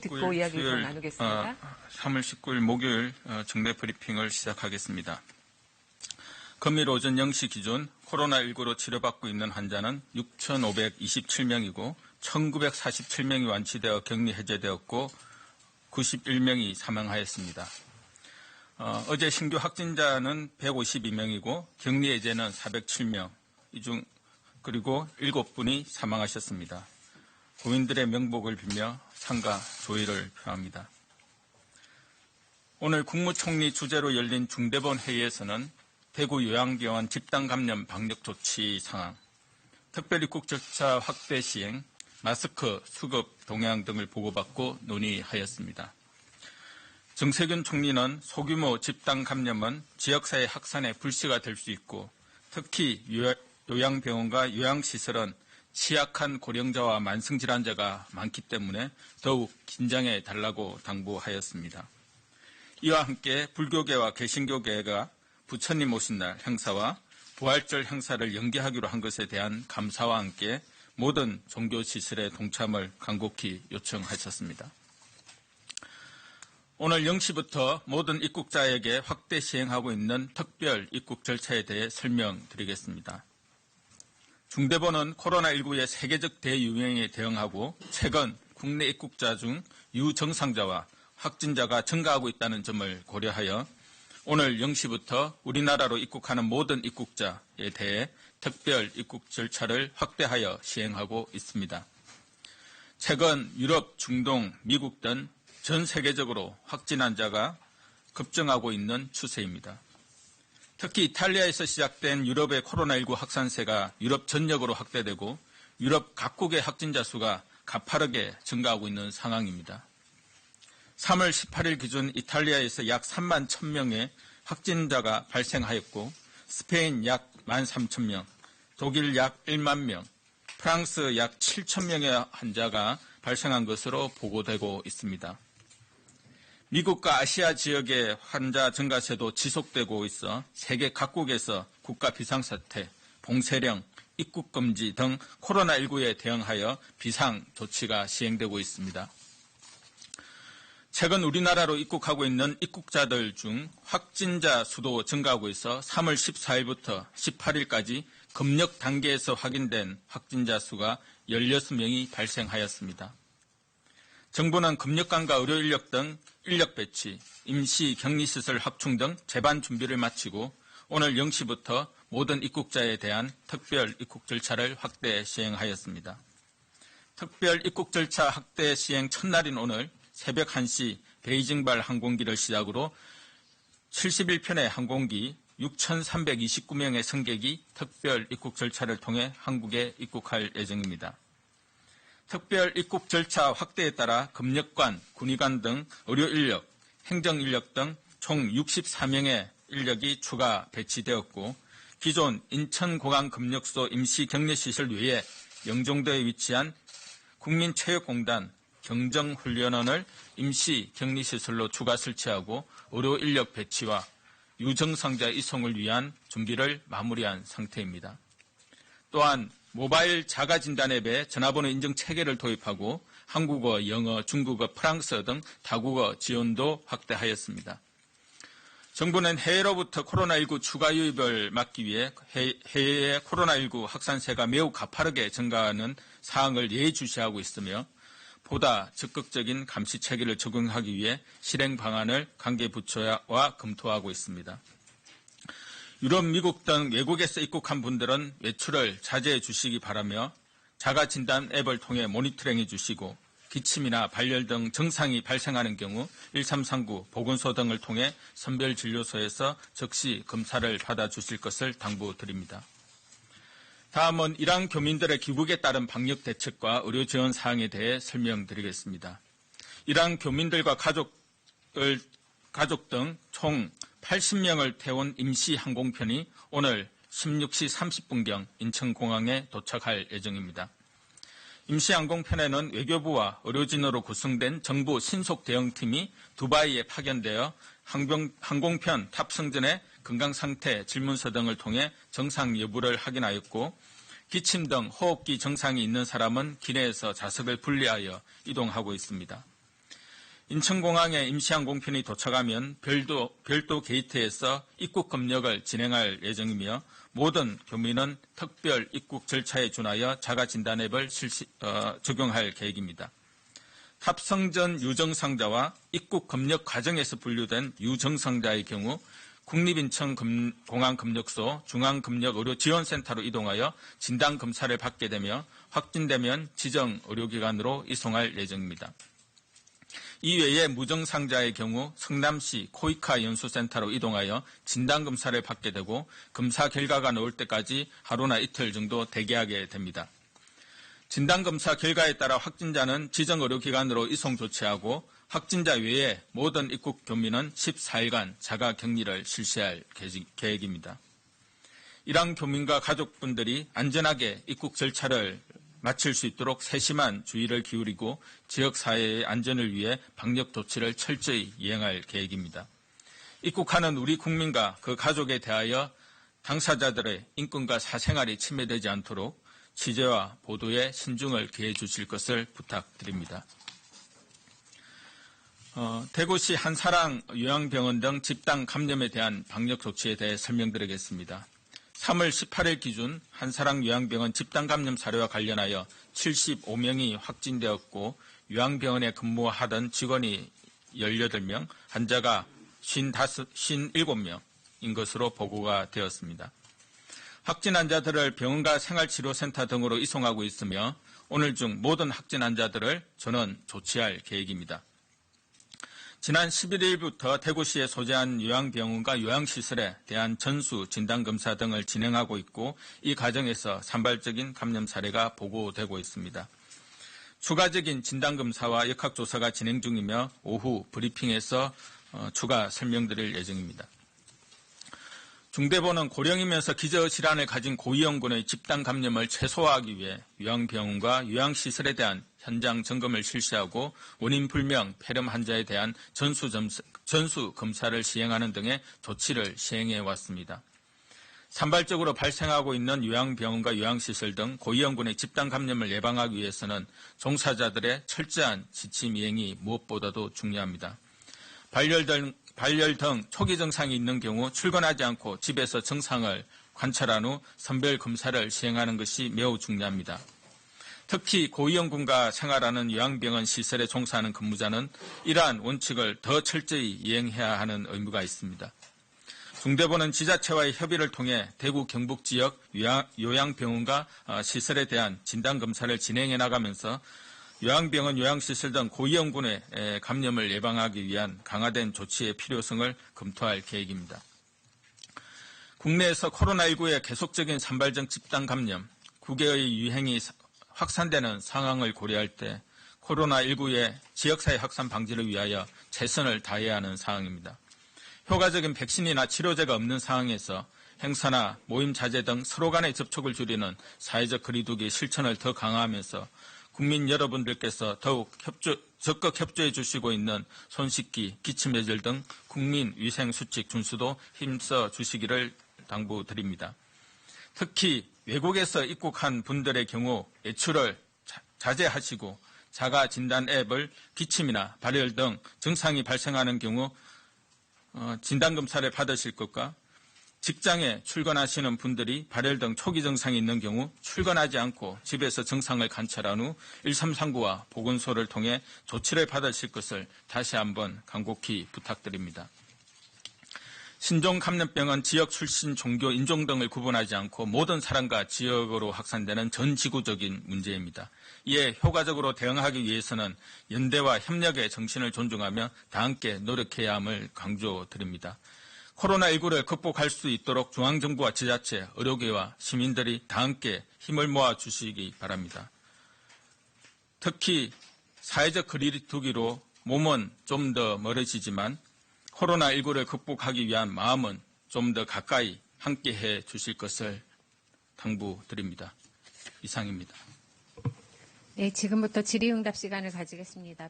듣고 이야기 더 나누겠습니다. 3월 19일 목요일 정례 브리핑을 시작하겠습니다. 금일 오전 0시 기준 코로나19로 치료받고 있는 환자는 6,527명이고 1,947명이 완치되어 격리 해제되었고 91명이 사망하였습니다. 어제 신규 확진자는 152명이고 격리 해제는 407명, 그리고 7분이 사망하셨습니다. 고인들의 명복을 빌며 상가 조의를 표합니다. 오늘 국무총리 주재로 열린 중대본 회의에서는 대구 요양병원 집단 감염 방역 조치 상황, 특별입국 절차 확대 시행, 마스크 수급 동향 등을 보고받고 논의하였습니다. 정세균 총리는 소규모 집단 감염은 지역사회 확산의 불씨가 될 수 있고 특히 요양병원과 요양시설은 취약한 고령자와 만성질환자가 많기 때문에 더욱 긴장해 달라고 당부하였습니다. 이와 함께 불교계와 개신교계가 부처님 오신 날 행사와 부활절 행사를 연기하기로 한 것에 대한 감사와 함께 모든 종교시설의 동참을 간곡히 요청하셨습니다. 오늘 0시부터 모든 입국자에게 확대 시행하고 있는 특별 입국 절차에 대해 설명드리겠습니다. 중대본은 코로나19의 세계적 대유행에 대응하고 최근 국내 입국자 중 유증상자와 확진자가 증가하고 있다는 점을 고려하여 오늘 0시부터 우리나라로 입국하는 모든 입국자에 대해 특별 입국 절차를 확대하여 시행하고 있습니다. 최근 유럽, 중동, 미국 등 전 세계적으로 확진 환자가 급증하고 있는 추세입니다. 특히 이탈리아에서 시작된 유럽의 코로나19 확산세가 유럽 전역으로 확대되고 유럽 각국의 확진자 수가 가파르게 증가하고 있는 상황입니다. 3월 18일 기준 이탈리아에서 약 3만 1,000명의 확진자가 발생하였고 스페인 약 13,000명, 독일 약 1만 명, 프랑스 약 7,000명의 환자가 발생한 것으로 보고되고 있습니다. 미국과 아시아 지역의 환자 증가세도 지속되고 있어 세계 각국에서 국가 비상사태, 봉쇄령, 입국금지 등 코로나19에 대응하여 비상 조치가 시행되고 있습니다. 최근 우리나라로 입국하고 있는 입국자들 중 확진자 수도 증가하고 있어 3월 14일부터 18일까지 검역 단계에서 확인된 확진자 수가 16명이 발생하였습니다. 정부는 검역관과 의료인력 등 인력 배치, 임시 격리시설 확충 등 재반 준비를 마치고 오늘 0시부터 모든 입국자에 대한 특별 입국 절차를 확대 시행하였습니다. 특별 입국 절차 확대 시행 첫날인 오늘 새벽 1시 베이징발 항공기를 시작으로 71편의 항공기 6,329명의 승객이 특별 입국 절차를 통해 한국에 입국할 예정입니다. 특별 입국 절차 확대에 따라 검역관, 군의관 등 의료인력, 행정인력 등 총 64명의 인력이 추가 배치되었고 기존 인천공항검역소 임시격리시설 외에 영종도에 위치한 국민체육공단 경정훈련원을 임시격리시설로 추가 설치하고 의료인력 배치와 유증상자 이송을 위한 준비를 마무리한 상태입니다. 또한 모바일 자가진단 앱에 전화번호 인증 체계를 도입하고 한국어, 영어, 중국어, 프랑스어 등 다국어 지원도 확대하였습니다. 정부는 해외로부터 코로나19 추가 유입을 막기 위해 해외의 코로나19 확산세가 매우 가파르게 증가하는 사항을 예의주시하고 있으며 보다 적극적인 감시 체계를 적용하기 위해 실행 방안을 관계 부처와 검토하고 있습니다. 유럽, 미국 등 외국에서 입국한 분들은 외출을 자제해 주시기 바라며 자가진단 앱을 통해 모니터링해 주시고 기침이나 발열 등 증상이 발생하는 경우 1339 보건소 등을 통해 선별진료소에서 즉시 검사를 받아주실 것을 당부드립니다. 다음은 이란 교민들의 귀국에 따른 방역 대책과 의료 지원 사항에 대해 설명드리겠습니다. 이란 교민들과 가족 등 총 80명을 태운 임시 항공편이 오늘 16시 30분경 인천공항에 도착할 예정입니다. 임시 항공편에는 외교부와 의료진으로 구성된 정부 신속 대응팀이 두바이에 파견되어 항공편 탑승 전에 건강상태 질문서 등을 통해 정상 여부를 확인하였고 기침 등 호흡기 증상이 있는 사람은 기내에서 좌석을 분리하여 이동하고 있습니다. 인천공항에 임시항공편이 도착하면 별도 게이트에서 입국 검역을 진행할 예정이며 모든 교민은 특별 입국 절차에 준하여 자가진단 앱을 적용할 계획입니다. 탑승전 유증상자와 입국 검역 과정에서 분류된 유증상자의 경우 국립인천공항검역소 중앙검역의료지원센터로 이동하여 진단검사를 받게 되며 확진되면 지정 의료기관으로 이송할 예정입니다. 이외에 무증상자의 경우 성남시 코이카 연수센터로 이동하여 진단검사를 받게 되고 검사 결과가 나올 때까지 하루나 이틀 정도 대기하게 됩니다. 진단검사 결과에 따라 확진자는 지정 의료기관으로 이송 조치하고 확진자 외에 모든 입국 교민은 14일간 자가격리를 실시할 계획입니다. 이러한 교민과 가족분들이 안전하게 입국 절차를 마칠 수 있도록 세심한 주의를 기울이고 지역사회의 안전을 위해 방역 조치를 철저히 이행할 계획입니다. 입국하는 우리 국민과 그 가족에 대하여 당사자들의 인권과 사생활이 침해되지 않도록 취재와 보도에 신중을 기해 주실 것을 부탁드립니다. 대구시 한사랑 요양병원 등 집단 감염에 대한 방역 조치에 대해 설명드리겠습니다. 3월 18일 기준 한사랑 요양병원 집단 감염 사례와 관련하여 75명이 확진되었고 요양병원에 근무하던 직원이 18명, 환자가 57명인 것으로 보고가 되었습니다. 확진 환자들을 병원과 생활치료센터 등으로 이송하고 있으며 오늘 중 모든 확진 환자들을 전원 조치할 계획입니다. 지난 11일부터 대구시에 소재한 요양병원과 요양시설에 대한 전수 진단검사 등을 진행하고 있고 이 과정에서 산발적인 감염 사례가 보고되고 있습니다. 추가적인 진단검사와 역학조사가 진행 중이며 오후 브리핑에서 추가 설명드릴 예정입니다. 중대본은 고령이면서 기저질환을 가진 고위험군의 집단 감염을 최소화하기 위해 요양병원과 요양시설에 대한 현장 점검을 실시하고 원인 불명 폐렴 환자에 대한 전수 검사를 시행하는 등의 조치를 시행해 왔습니다. 산발적으로 발생하고 있는 요양병원과 요양시설 등 고위험군의 집단 감염을 예방하기 위해서는 종사자들의 철저한 지침 이행이 무엇보다도 중요합니다. 발열 등 초기 증상이 있는 경우 출근하지 않고 집에서 증상을 관찰한 후 선별 검사를 시행하는 것이 매우 중요합니다. 특히 고위험군과 생활하는 요양병원 시설에 종사하는 근무자는 이러한 원칙을 더 철저히 이행해야 하는 의무가 있습니다. 중대본은 지자체와의 협의를 통해 대구 경북 지역 요양병원과 시설에 대한 진단검사를 진행해 나가면서 요양병원, 요양시설 등 고위험군의 감염을 예방하기 위한 강화된 조치의 필요성을 검토할 계획입니다. 국내에서 코로나19의 계속적인 산발적 집단 감염, 국외의 유행이 확산되는 상황을 고려할 때 코로나19의 지역사회 확산 방지를 위하여 최선을 다해야 하는 상황입니다. 효과적인 백신이나 치료제가 없는 상황에서 행사나 모임 자제 등 서로 간의 접촉을 줄이는 사회적 거리두기 실천을 더 강화하면서 국민 여러분들께서 더욱 적극 협조해 주시고 있는 손 씻기, 기침 예절 등 국민 위생 수칙 준수도 힘써 주시기를 당부드립니다. 특히 외국에서 입국한 분들의 경우 외출을 자제하시고 자가 진단 앱을 기침이나 발열 등 증상이 발생하는 경우 진단검사를 받으실 것과 직장에 출근하시는 분들이 발열 등 초기 증상이 있는 경우 출근하지 않고 집에서 증상을 관찰한 후 1339와 보건소를 통해 조치를 받으실 것을 다시 한번 간곡히 부탁드립니다. 신종 감염병은 지역 출신, 종교, 인종 등을 구분하지 않고 모든 사람과 지역으로 확산되는 전 지구적인 문제입니다. 이에 효과적으로 대응하기 위해서는 연대와 협력의 정신을 존중하며 다 함께 노력해야 함을 강조드립니다. 코로나19를 극복할 수 있도록 중앙정부와 지자체, 의료계와 시민들이 다 함께 힘을 모아 주시기 바랍니다. 특히 사회적 거리두기로 몸은 좀 더 멀어지지만 코로나19를 극복하기 위한 마음은 좀 더 가까이 함께해 주실 것을 당부드립니다. 이상입니다. 네, 지금부터 질의응답 시간을 가지겠습니다.